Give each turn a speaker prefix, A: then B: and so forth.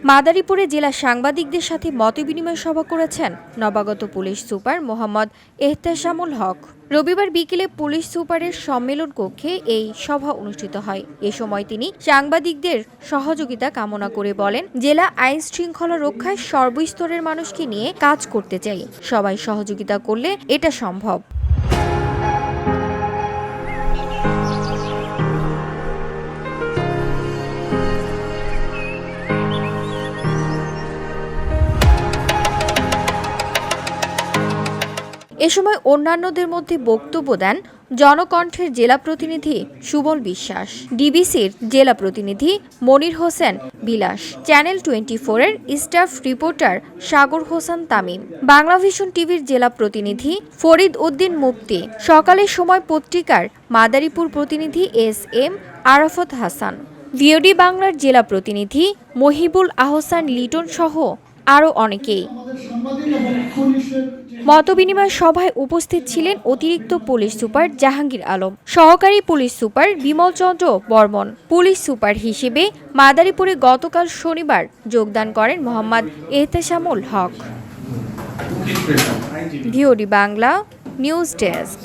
A: মাদারীপুরে জেলা সাংবাদিকদের সাথে মতবিনিময় সভা করেছেন নবাগত পুলিশ সুপার মোহাম্মদ এহতেশামুল হক। রবিবার বিকেলে পুলিশ সুপারের সম্মেলন কক্ষে এই সভা অনুষ্ঠিত হয়। এ সময় তিনি সাংবাদিকদের সহযোগিতা কামনা করে বলেন, জেলা আইন শৃঙ্খলা রক্ষায় সর্বস্তরের মানুষকে নিয়ে কাজ করতে চাই। সবাই সহযোগিতা করলে এটা সম্ভব। এ সময় অন্যান্যদের মধ্যে বক্তব্য দেন জনকণ্ঠের জেলা প্রতিনিধি সুবল বিশ্বাস, ডিবিসির জেলা প্রতিনিধি মনির হোসেন বিলাস, চ্যানেল 24-এর স্টাফ রিপোর্টার সাগর হোসেন তামিম, বাংলাভিশন টিভির জেলা প্রতিনিধি ফরিদ উদ্দিন মুফতি, সকালের সময় পত্রিকার মাদারীপুর প্রতিনিধি SM আরাফত হাসান, ভিওডি বাংলার জেলা প্রতিনিধি মহিবুল আহসান লিটন সহ আরও অনেকেই। মতবিনিময় সভায় উপস্থিত ছিলেন অতিরিক্ত পুলিশ সুপার জাহাঙ্গীর আলম, সহকারী police super Bimal Chandra Barman. Police super হিসেবে মাদারীপুরে গতকাল শনিবার যোগদান করেন Mohammad Ehteshamul Haque. VOD Bangla news desk.